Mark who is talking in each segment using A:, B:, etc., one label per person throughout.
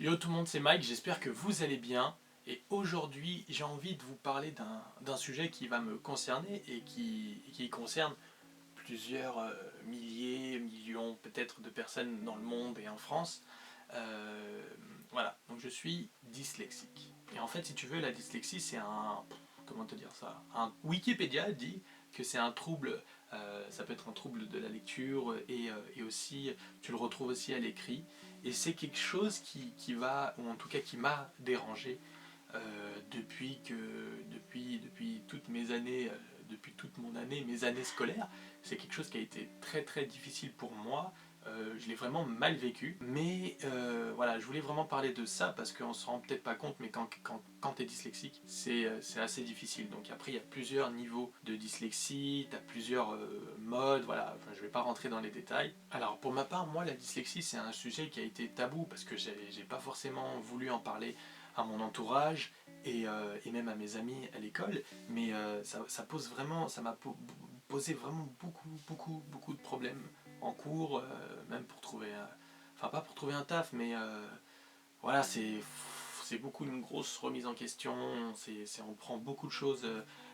A: Yo tout le monde, c'est Mike, j'espère que vous allez bien. Et aujourd'hui, j'ai envie de vous parler d'un sujet qui va me concerner et qui concerne plusieurs milliers, millions peut-être de personnes dans le monde et en France. Euh, voilà, donc je suis dyslexique. Et en fait, si tu veux, la dyslexie, c'est un... Comment te dire ça? Wikipédia dit que c'est un trouble, ça peut être un trouble de la lecture et aussi, tu le retrouves aussi à l'écrit. Et c'est quelque chose qui va, ou en tout cas qui m'a dérangé depuis toutes mes années, depuis toute mon année, mes années scolaires. C'est quelque chose qui a été très très difficile pour moi. Je l'ai vraiment mal vécu. Mais voilà, je voulais vraiment parler de ça parce qu'on se rend peut-être pas compte, mais quand tu es dyslexique, c'est assez difficile. Donc après, il y a plusieurs niveaux de dyslexie, tu as plusieurs modes, voilà, enfin, je vais pas rentrer dans les détails. Alors pour ma part, moi, la dyslexie, c'est un sujet qui a été tabou parce que j'ai pas forcément voulu en parler à mon entourage et même à mes amis à l'école, mais ça pose vraiment, ça m'a posé vraiment beaucoup de problèmes en cours, même pour trouver, enfin pas pour trouver un taf, mais voilà, c'est beaucoup une grosse remise en question, on prend beaucoup de choses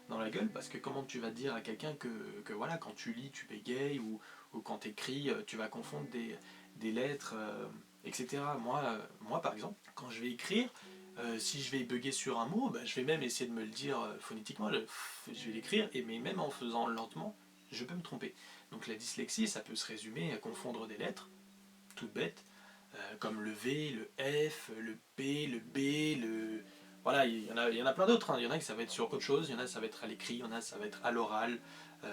A: dans la gueule, parce que comment tu vas dire à quelqu'un que voilà, quand tu lis, tu bégayes, ou quand tu écris, tu vas confondre des lettres, etc. Moi, par exemple, quand je vais écrire, si je vais bugger sur un mot, bah, je vais même essayer de me le dire phonétiquement, je vais l'écrire, mais même en faisant lentement, je peux me tromper. Donc la dyslexie, ça peut se résumer à confondre des lettres, toutes bêtes, comme le V, le F, le P, le B, le... Voilà, il y en a plein d'autres, hein. Il y en a qui ça va être sur autre chose, il y en a ça va être à l'écrit, il y en a ça va être à l'oral,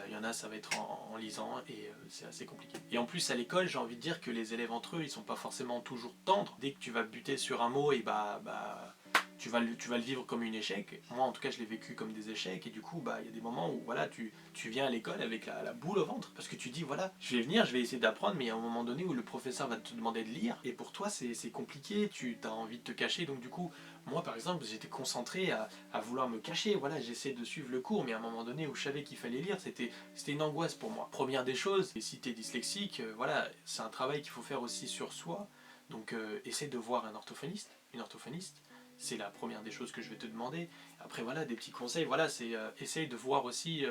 A: il y en a ça va être en lisant, et c'est assez compliqué. Et en plus à l'école, j'ai envie de dire que les élèves entre eux, ils sont pas forcément toujours tendres. Dès que tu vas buter sur un mot, et bah tu vas le vivre comme un échec. Moi, en tout cas, je l'ai vécu comme des échecs. Et du coup, bah, il y a des moments où voilà, tu viens à l'école avec la boule au ventre. Parce que tu dis, voilà, je vais venir, je vais essayer d'apprendre. Mais il y a un moment donné où le professeur va te demander de lire. Et pour toi, c'est compliqué. Tu as envie de te cacher. Donc, du coup, moi, par exemple, j'étais concentré à vouloir me cacher. Voilà, j'essaie de suivre le cours. Mais à un moment donné où je savais qu'il fallait lire, c'était une angoisse pour moi. Première des choses, et si tu es dyslexique, voilà, c'est un travail qu'il faut faire aussi sur soi. Donc, essaie de voir un orthophoniste, une orthophoniste, c'est la première des choses que je vais te demander. Après, voilà, des petits conseils. Voilà, c'est essaye de voir aussi,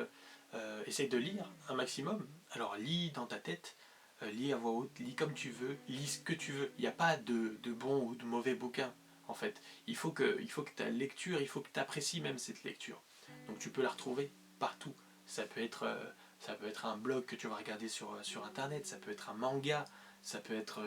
A: essaye de lire un maximum. Alors, lis dans ta tête, lis à voix haute, lis comme tu veux, lis ce que tu veux. Il n'y a pas de bon ou de mauvais bouquin, en fait. Il faut que ta lecture, il faut que tu apprécies même cette lecture. Donc, tu peux la retrouver partout. Ça peut être, euh, ça peut être un blog que tu vas regarder sur Internet, ça peut être un manga, ça peut être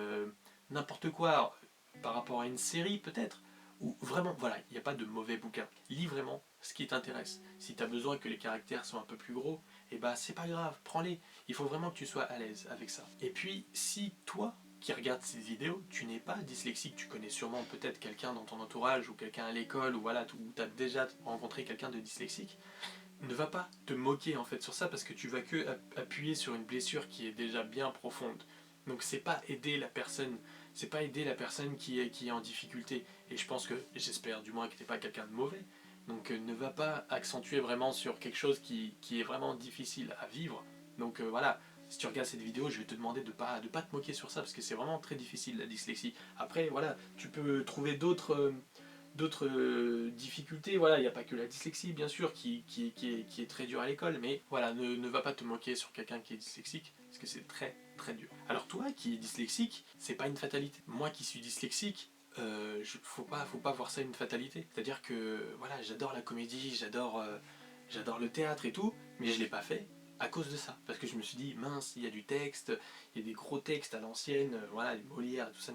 A: n'importe quoi par rapport à une série, peut-être. Ou vraiment, voilà, il n'y a pas de mauvais bouquin. Lis vraiment ce qui t'intéresse. Si tu as besoin que les caractères soient un peu plus gros, et bah c'est pas grave, prends-les. Il faut vraiment que tu sois à l'aise avec ça. Et puis, si toi, qui regardes ces vidéos, tu n'es pas dyslexique, tu connais sûrement peut-être quelqu'un dans ton entourage ou quelqu'un à l'école ou voilà, où tu as déjà rencontré quelqu'un de dyslexique, ne va pas te moquer en fait sur ça parce que tu vas que appuyer sur une blessure qui est déjà bien profonde. Donc c'est pas aider la personne qui est en difficulté. Et je pense que, j'espère du moins que t'es pas quelqu'un de mauvais. Donc ne va pas accentuer vraiment sur quelque chose qui est vraiment difficile à vivre. Donc voilà, si tu regardes cette vidéo, je vais te demander de pas te moquer sur ça parce que c'est vraiment très difficile la dyslexie. Après voilà, tu peux trouver d'autres difficultés. Voilà, il n'y a pas que la dyslexie, bien sûr, qui est très dur à l'école, mais voilà, ne va pas te moquer sur quelqu'un qui est dyslexique, parce que c'est très très dur. Alors toi qui es dyslexique, c'est pas une fatalité. Moi qui suis dyslexique, faut pas voir ça une fatalité. C'est-à-dire que voilà, j'adore la comédie, j'adore le théâtre et tout, mais je l'ai pas fait à cause de ça. Parce que je me suis dit, mince, il y a du texte, il y a des gros textes à l'ancienne, voilà, les Molières, tout ça,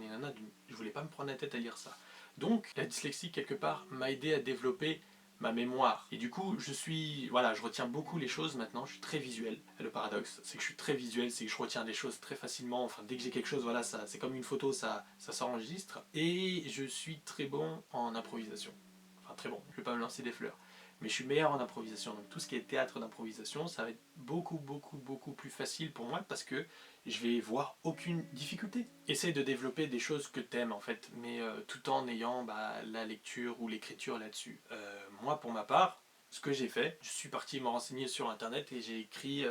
A: je voulais pas me prendre la tête à lire ça. Donc, la dyslexie, quelque part, m'a aidé à développer ma mémoire. Et du coup, voilà, je retiens beaucoup les choses maintenant, je suis très visuel. Le paradoxe, c'est que je suis très visuel, c'est que je retiens des choses très facilement. Enfin, dès que j'ai quelque chose, voilà, c'est comme une photo, ça s'enregistre. Et je suis très bon en improvisation. Enfin, très bon, je vais pas me lancer des fleurs. Mais je suis meilleur en improvisation. Donc tout ce qui est théâtre d'improvisation, ça va être beaucoup plus facile pour moi parce que je vais voir aucune difficulté. Essaye de développer des choses que t'aimes en fait, mais tout en ayant la lecture ou l'écriture là-dessus. Moi, pour ma part, ce que j'ai fait, je suis parti me renseigner sur internet et j'ai écrit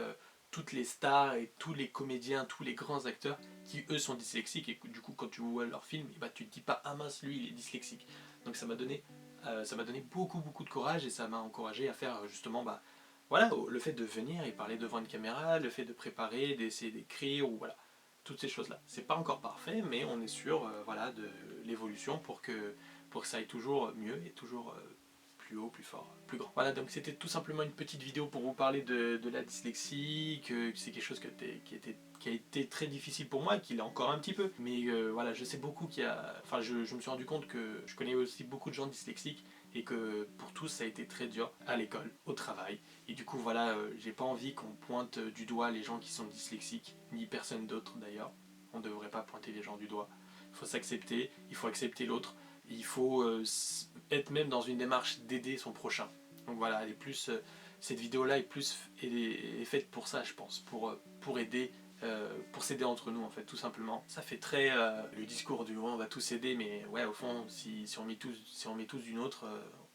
A: toutes les stars et tous les comédiens, tous les grands acteurs qui eux sont dyslexiques, et du coup quand tu vois leur film, et bah, tu te dis pas ah mince lui il est dyslexique. Donc ça m'a donné beaucoup de courage, et ça m'a encouragé à faire justement bah, voilà, le fait de venir et parler devant une caméra, le fait de préparer, d'essayer d'écrire, ou voilà, toutes ces choses là. C'est pas encore parfait, mais on est sûr voilà, de l'évolution pour que ça aille toujours mieux et toujours plus haut, plus fort, plus grand. Voilà, donc c'était tout simplement une petite vidéo pour vous parler de la dyslexie, que c'est quelque chose qui a été très difficile pour moi, qui l'est encore un petit peu. Mais voilà, je sais beaucoup qu'il y a... Enfin, je me suis rendu compte que je connais aussi beaucoup de gens dyslexiques, et que pour tous ça a été très dur, à l'école, au travail. Et du coup, voilà, j'ai pas envie qu'on pointe du doigt les gens qui sont dyslexiques, ni personne d'autre d'ailleurs. On devrait pas pointer les gens du doigt. Il faut s'accepter, il faut accepter l'autre, il faut être même dans une démarche d'aider son prochain. Donc voilà, elle est plus, cette vidéo-là est faite pour ça, je pense, pour aider, pour s'aider entre nous en fait, tout simplement. Ça fait très le discours du on va tous aider, mais ouais, au fond, si on met tous d'une autre,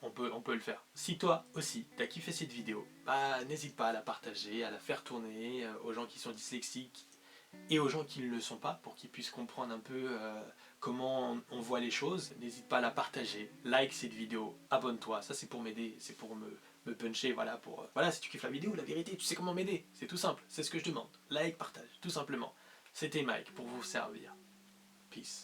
A: on peut le faire. Si toi aussi, t'as kiffé cette vidéo, bah n'hésite pas à la partager, à la faire tourner aux gens qui sont dyslexiques, et aux gens qui ne le sont pas, pour qu'ils puissent comprendre un peu comment on voit les choses. N'hésite pas à la partager, like cette vidéo, abonne-toi, ça c'est pour m'aider, c'est pour me puncher, voilà, voilà, si tu kiffes la vidéo, la vérité, tu sais comment m'aider, c'est tout simple, c'est ce que je demande, like, partage, tout simplement. C'était Mike pour vous servir. Peace.